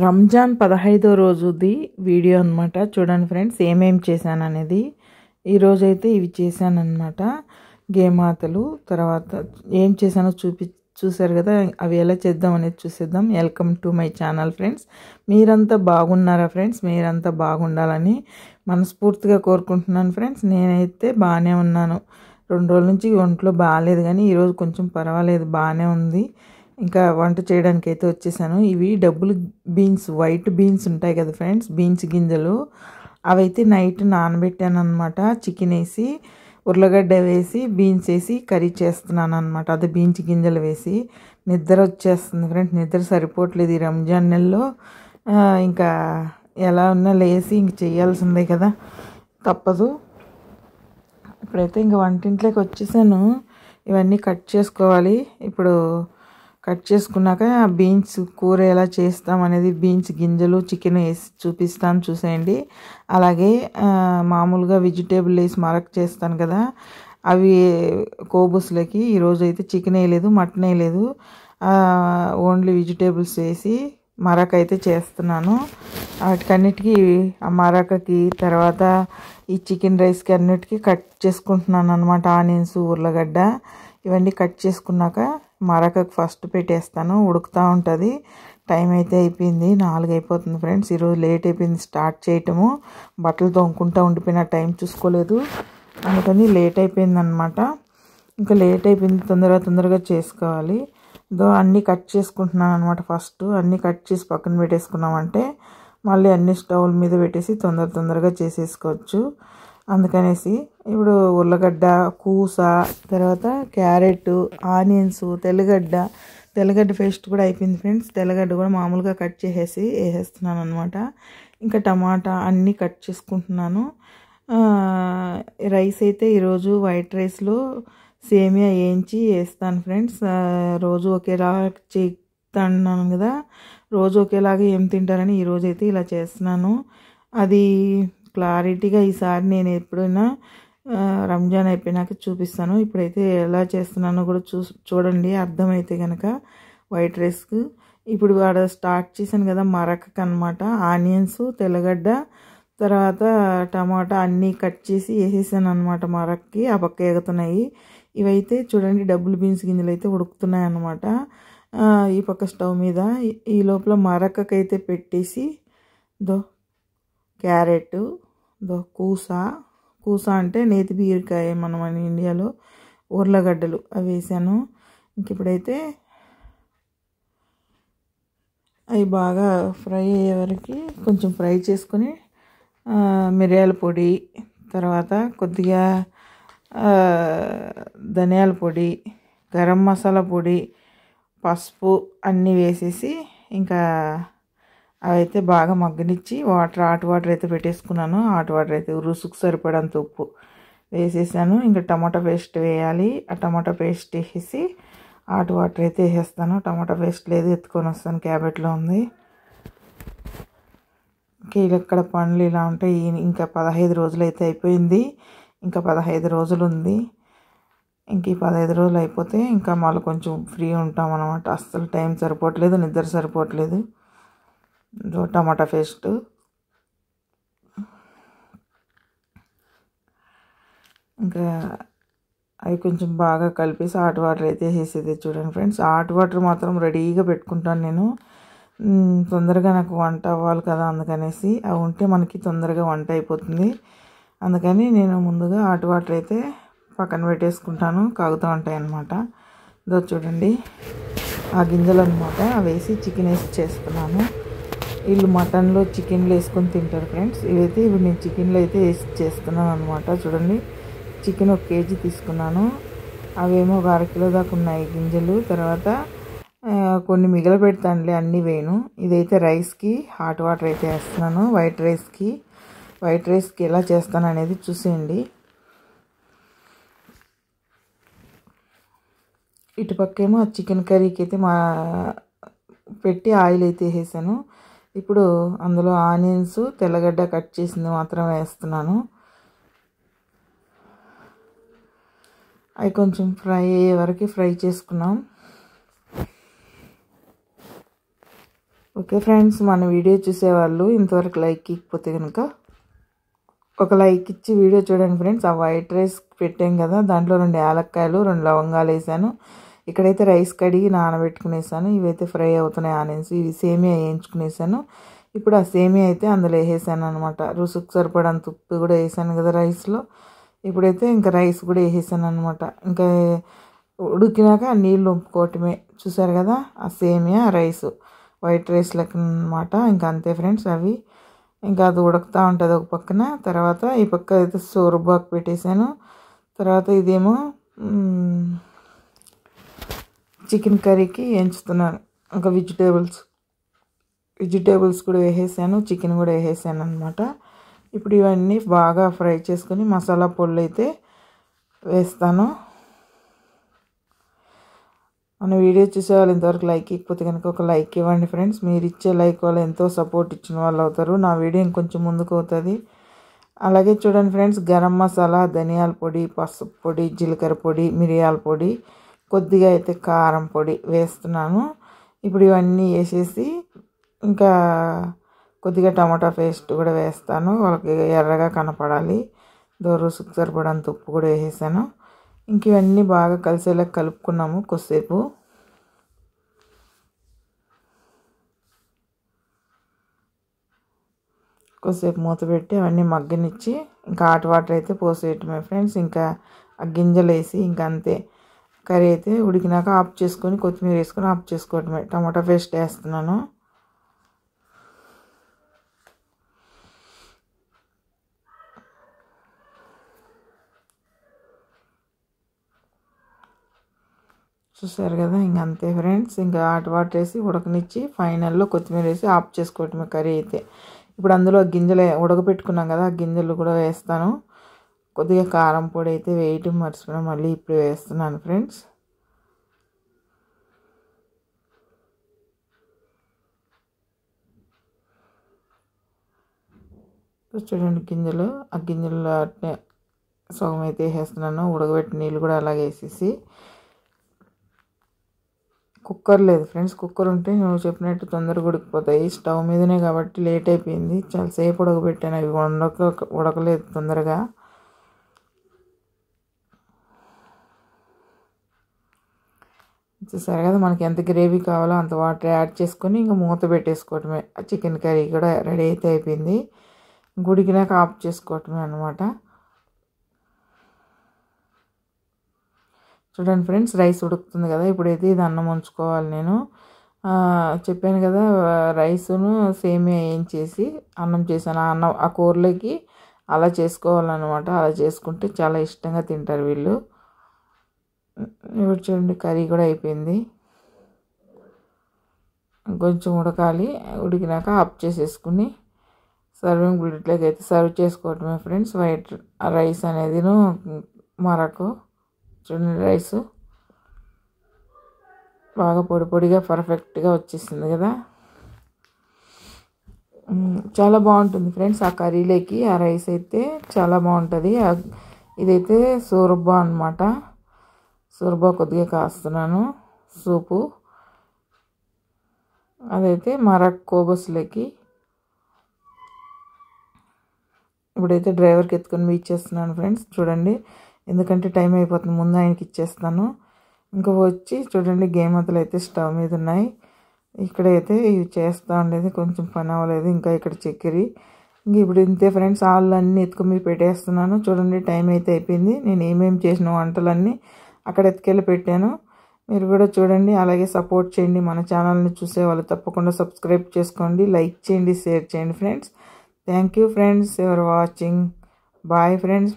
రంజాన్ 15వ రోజుది వీడియో అనమాట. చూడండి ఫ్రెండ్స్, ఏమేం చేశాను అనేది. ఈరోజైతే ఇవి చేశాను అనమాట. గేమాతలు తర్వాత ఏం చేశానో చూసారు కదా. అవి ఎలా చేద్దాం అనేది చూసేద్దాం. Welcome to my channel friends. మీరంతా బాగున్నారా ఫ్రెండ్స్? మీరంతా బాగుండాలని మనస్ఫూర్తిగా కోరుకుంటున్నాను ఫ్రెండ్స్. నేనైతే బాగానే ఉన్నాను. 2 రోజుల నుంచి ఒంట్లో బాగాలేదు, కానీ ఈరోజు కొంచెం పర్వాలేదు, బాగానే ఉంది. ఇంకా వంట చేయడానికి అయితే వచ్చేసాను. ఇవి డబుల్ బీన్స్, వైట్ బీన్స్ ఉంటాయి కదా ఫ్రెండ్స్, బీన్స్ గింజలు, అవైతే నైట్ నానబెట్టాను అనమాట. చికెన్ వేసి, ఉర్లగడ్డ వేసి, బీన్స్ వేసి కర్రీ చేస్తున్నాను అనమాట. అదే బీన్స్ గింజలు వేసి. నిద్ర వచ్చేస్తుంది ఫ్రెండ్స్, నిద్ర సరిపోవట్లేదు ఈ రంజాన్ నెలలో. ఇంకా ఎలా ఉన్నా లేసి ఇంక చేయాల్సిందే కదా, తప్పదు. ఇప్పుడైతే ఇంక వంటింట్లోకి వచ్చేసాను. ఇవన్నీ కట్ చేసుకోవాలి. ఇప్పుడు కట్ చేసుకున్నాక బీన్స్ కూర ఎలా చేస్తాం అనేది, బీన్స్ గింజలు చికెన్ వేసి చూపిస్తాను, చూసేయండి. అలాగే మామూలుగా వెజిటేబుల్ వేసి మరక్ చేస్తాను కదా, అవి కోబుస్లకి ఈరోజు అయితే చికెన్ వేయలేదు, మటన్ వేయలేదు, ఓన్లీ వెజిటేబుల్స్ వేసి మరక్ అయితే చేస్తున్నాను. వాటికన్నిటికీ ఆ మరకకి తర్వాత ఈ చికెన్ రైస్కి అన్నిటికీ కట్ చేసుకుంటున్నాను అనమాట. ఆనియన్స్, ఉర్లగడ్డ ఇవన్నీ కట్ చేసుకున్నాక మరకకు ఫస్ట్ పెట్టేస్తాను. ఉడుకుతూ ఉంటుంది. టైం అయితే అయిపోయింది, 4 అయిపోతుంది ఫ్రెండ్స్. ఈరోజు లేట్ అయిపోయింది స్టార్ట్ చేయటము. బట్టలు తోముకుంటూ ఉండిపోయిన, టైం చూసుకోలేదు, అందుకని లేట్ అయిపోయింది అనమాట. ఇంకా లేట్ అయిపోయింది, తొందరగా చేసుకోవాలి. అన్నీ కట్ చేసుకుంటున్నాను అనమాట. ఫస్ట్ అన్నీ కట్ చేసి పక్కన పెట్టేసుకున్నామంటే మళ్ళీ అన్ని స్టవ్ల మీద పెట్టేసి తొందరగా చేసేసుకోవచ్చు. అందుకనేసి ఇప్పుడు ఉర్లగడ్డ, కూస, తర్వాత క్యారెట్, ఆనియన్స్, తెల్లగడ్డ పేస్ట్ కూడా అయిపోయింది ఫ్రెండ్స్. తెల్లగడ్డ కూడా మామూలుగా కట్ చేసేసి వేసేస్తున్నాను అనమాట. ఇంకా టమాటా అన్నీ కట్ చేసుకుంటున్నాను. రైస్ అయితే ఈరోజు వైట్ రైస్లో సేమియా వేయించి వేస్తాను ఫ్రెండ్స్. రోజు ఒకేలా చేస్తాను కదా, రోజు ఒకేలాగా ఏం తింటారని ఈరోజు అయితే ఇలా చేస్తున్నాను. అది క్లారిటీగా ఈసారి నేను ఎప్పుడైనా రంజాన్ అయిపోయినాక చూపిస్తాను. ఇప్పుడైతే ఎలా చేస్తున్నానో కూడా చూడండి, అర్థమైతే కనుక. వైట్ రైస్కు ఇప్పుడు ఆడ స్టార్ట్ చేశాను కదా మరకకు అనమాట. ఆనియన్స్, తెల్లగడ్డ, తర్వాత టమాటా అన్నీ కట్ చేసి వేసేసాను అనమాట మరక్కి. ఆ పక్క ఎగుతున్నాయి. ఇవైతే చూడండి డబుల్ బీన్స్ గింజలు అయితే ఉడుకుతున్నాయి అన్నమాట ఈ పక్క స్టవ్ మీద. ఈ లోపల మరకకైతే పెట్టేసి క్యారెట్, కూస అంటే నేతి బీరకాయ మనం అని ఇండియాలో, ఉర్లగడ్డలు అవి వేసాను. ఇంక ఇప్పుడైతే అవి బాగా ఫ్రై అయ్యే వరకు కొంచెం ఫ్రై చేసుకొని మిరియాల పొడి, తర్వాత కొద్దిగా ధనియాల పొడి, గరం మసాలా పొడి, పసుపు అన్నీ వేసేసి ఇంకా అవైతే బాగా మగ్గనిచ్చి హాట్ వాటర్ అయితే పెట్టేసుకున్నాను. హాట్ వాటర్ అయితే రుసుకు సరిపడంత ఉప్పు వేసేసాను. ఇంకా టమాటా పేస్ట్ వేయాలి. ఆ టమాటా పేస్ట్ వేసేసి హాట్ వాటర్ అయితే వేసేస్తాను. టమాటా పేస్ట్ లేదు, ఎత్తుకొని వస్తాను, క్యాబెట్లో ఉంది. ఇక్కడ పనులు ఇలా ఉంటాయి. ఇంకా 15 రోజులు అయితే అయిపోయింది, ఇంకా 15 రోజులు ఉంది. ఇంక ఈ 15 రోజులు అయిపోతే ఇంకా మళ్ళీ కొంచెం ఫ్రీ ఉంటాం అన్నమాట. అస్సలు టైం సరిపోవట్లేదు, నిద్ర సరిపోవట్లేదు. టమాటా పేస్ట్ ఇంకా అవి కొంచెం బాగా కలిపేసి హాట్ వాటర్ అయితే వేసేది. చూడండి ఫ్రెండ్స్, హాట్ వాటర్ మాత్రం రెడీగా పెట్టుకుంటాను నేను. తొందరగా నాకు వంట అవ్వాలి కదా, అందుకనేసి అవి ఉంటే మనకి తొందరగా వంట అయిపోతుంది. అందుకని నేను ముందుగా హాట్ వాటర్ అయితే పక్కన పెట్టేసుకుంటాను, కాగుతూ ఉంటాయి అన్నమాట. చూడండి ఆ గింజలు అనమాట, అవి వేసి చికెన్ వేసి చేస్తున్నాను. వీళ్ళు మటన్లో చికెన్లో వేసుకొని తింటారు ఫ్రెండ్స్. ఇవైతే ఇప్పుడు నేను చికెన్లో అయితే వేసి చేస్తున్నాను అనమాట. చూడండి, చికెన్ 1 కేజీ తీసుకున్నాను. అవేమో 1 అరకిలో దాకా ఉన్నాయి గింజలు. తర్వాత కొన్ని మిగిలి పెడతానులే, అన్నీ వేయను. ఇదైతే రైస్కి హాట్ వాటర్ అయితే వేస్తున్నాను. వైట్ రైస్కి ఎలా చేస్తాను అనేది చూసేయండి. ఇటుపక్కేమో చికెన్ కర్రీకి అయితే పెట్టి ఆయిల్ అయితే వేసాను. ఇప్పుడు అందులో ఆనియన్స్, తెల్లగడ్డ కట్ చేసింది మాత్రం వేస్తున్నాను. అవి కొంచెం ఫ్రై అయ్యే వరకు ఫ్రై చేసుకున్నాం. ఓకే ఫ్రెండ్స్, మన వీడియో చూసేవాళ్ళు ఇంతవరకు లైక్ ఇవ్వకపోతే కనుక ఒక లైక్ ఇచ్చి వీడియో చూడండి ఫ్రెండ్స్. ఆ వైట్ రైస్ పెట్టాం కదా, దాంట్లో 2 యాలక్కాయలు 2 లవంగాలు వేసాను. ఇక్కడైతే రైస్ కడిగి నానబెట్టుకునేసాను. ఇవైతే ఫ్రై అవుతున్నాయి ఆనియన్స్. ఇవి సేమియా వేయించుకునేసాను. ఇప్పుడు ఆ సేమియా అయితే అందులో వేసేసాను అనమాట. రుసుకు సరిపడంత ఉప్పు కూడా వేసాను కదా రైస్లో. ఇప్పుడైతే ఇంకా రైస్ కూడా వేసేసాను అనమాట. ఇంకా ఉడికినాక నీళ్ళు వంపుకోవటమే. చూసారు కదా ఆ సేమియా రైస్ వైట్ రైస్ లెక్క అనమాట. ఇంకా అంతే ఫ్రెండ్స్. అవి ఇంకా అది ఉడుకుతూ ఉంటుంది ఒక పక్కన. తర్వాత ఈ పక్క అయితే సోరబాకు పెట్టేశాను. తర్వాత ఇదేమో చికెన్ కర్రీకి ఎంచుతున్నాను. ఇంకా వెజిటేబుల్స్ కూడా వేసేసాను, చికెన్ కూడా వేసేసాను అనమాట. ఇప్పుడు ఇవన్నీ బాగా ఫ్రై చేసుకొని మసాలా పొడులు అయితే వేస్తాను. మన వీడియో చూసేవాళ్ళు ఇంతవరకు లైక్ ఇవ్వకపోతే కనుక ఒక లైక్ ఇవ్వండి ఫ్రెండ్స్. మీరు ఇచ్చే లైక్ వాళ్ళు ఎంతో సపోర్ట్ ఇచ్చిన వాళ్ళు అవుతారు. నా వీడియో ఇంకొంచెం ముందుకు అవుతుంది. అలాగే చూడండి ఫ్రెండ్స్, గరం మసాలా, ధనియాల పొడి, పసుపు పొడి, జీలకర్ర పొడి, మిరియాల పొడి, కొద్దిగా అయితే కారం పొడి వేస్తున్నాను. ఇప్పుడు ఇవన్నీ వేసేసి ఇంకా కొద్దిగా టమాటా పేస్ట్ కూడా వేస్తాను. వాళ్ళకి ఎర్రగా కనపడాలి. రుసుకు సరిపడంత ఉప్పు కూడా వేసేసాను. ఇంక ఇవన్నీ బాగా కలిసేలా కలుపుకున్నాము. కొద్దిసేపు మూత పెట్టి అవన్నీ మగ్గనిచ్చి ఇంకా హాట్ వాటర్ అయితే పోసేయటమే ఫ్రెండ్స్. ఇంకా ఆ గింజలు వేసి ఇంకా అంతే. కర్రీ అయితే ఉడికినాక ఆఫ్ చేసుకొని కొత్తిమీర వేసుకొని ఆఫ్ చేసుకోవటమే. టమాటా పేస్ట్ వేస్తున్నాను. చూసారు కదా, ఇంకా అంతే ఫ్రెండ్స్. ఇంకా హాట్ వాటర్ వేసి ఉడకనిచ్చి ఫైనల్లో కొత్తిమీర వేసి ఆఫ్ చేసుకోవటమే కర్రీ అయితే. ఇప్పుడు అందులో గింజలు ఉడకపెట్టుకున్నాం కదా, ఆ గింజలు కూడా వేస్తాను. కొద్దిగా కారం పొడి అయితే వేయటం మర్చిపోయినా, మళ్ళీ ఇప్పుడు వేస్తున్నాను ఫ్రెండ్స్. చూడండి గింజలు, ఆ గింజలు సగం అయితే వేసేస్తున్నాను. ఉడకబెట్టి నీళ్ళు కూడా అలాగే వేసేసి. కుక్కర్ లేదు ఫ్రెండ్స్. కుక్కర్ ఉంటే నువ్వు చెప్పినట్టు తొందరగా ఉడికిపోతాయి. స్టవ్ మీదనే కాబట్టి లేట్ అయిపోయింది. చాలాసేపు ఉడకబెట్టాను. అవి ఉడకలేదు తొందరగా. చూసారు కదా, మనకి ఎంత గ్రేవీ కావాలో అంత వాటర్ యాడ్ చేసుకొని ఇంకా మూత పెట్టేసుకోవటమే. చికెన్ కర్రీ కూడా రెడీ అయితే అయిపోయింది. ఉడికినాక ఆఫ్ చేసుకోవటమే అనమాట. చూడండి ఫ్రెండ్స్, రైస్ ఉడుకుతుంది కదా. ఇప్పుడైతే ఇది అన్నం ఉంచుకోవాలి. నేను చెప్పాను కదా, రైసును సేమియా వేయించేసి అన్నం చేశాను. ఆ కూరలోకి అలా చేసుకోవాలన్నమాట. అలా చేసుకుంటే చాలా ఇష్టంగా తింటారు వీళ్ళు. ఇప్పుడు చూడండి కర్రీ కూడా అయిపోయింది. కొంచెం ఉడకాలి. ఉడికినాక ఆఫ్ చేసేసుకుని సర్వింగ్ ప్లేట్లోకి అయితే సర్వ్ చేసుకోవటమే ఫ్రెండ్స్. వైట్ రైస్ అనేది మరకు చూడండి, రైస్ బాగా పొడి పొడిగా పర్ఫెక్ట్గా వచ్చేసింది కదా. చాలా బాగుంటుంది ఫ్రెండ్స్. ఆ కర్రీలోకి ఆ రైస్ అయితే చాలా బాగుంటుంది. ఇదైతే సోరబా అనమాట. సోరబా కొద్దిగా కాస్తున్నాను సూపు. అదైతే మరక్ కోబస్లోకి. ఇప్పుడైతే డ్రైవర్కి ఎత్తుకొని ఇచ్చేస్తున్నాను ఫ్రెండ్స్. చూడండి, ఎందుకంటే టైం అయిపోతుంది, ముందు ఆయనకి ఇచ్చేస్తాను. ఇంకా వచ్చి చూడండి, గేమతలు అయితే స్టవ్ మీద ఉన్నాయి. ఇక్కడైతే ఇవి చేస్తూ ఉండేది, కొంచెం పని అవ్వలేదు. ఇంకా ఇక్కడ చక్కెర. ఇంక ఇప్పుడు ఇంతే ఫ్రెండ్స్, అన్నీ ఎత్తుకొని పెట్టేస్తున్నాను. చూడండి, టైం అయితే అయిపోయింది. నేను ఏమేమి చేసిన వంటలన్నీ అక్కడ ఎత్తుకెళ్ళి పెట్టాను. మీరు కూడా చూడండి, అలాగే సపోర్ట్ చేయండి. మన ఛానల్ని చూసేవాళ్ళు తప్పకుండా సబ్స్క్రైబ్ చేసుకోండి, లైక్ చేయండి, షేర్ చేయండి friends. Thank you friends for watching. Bye friends.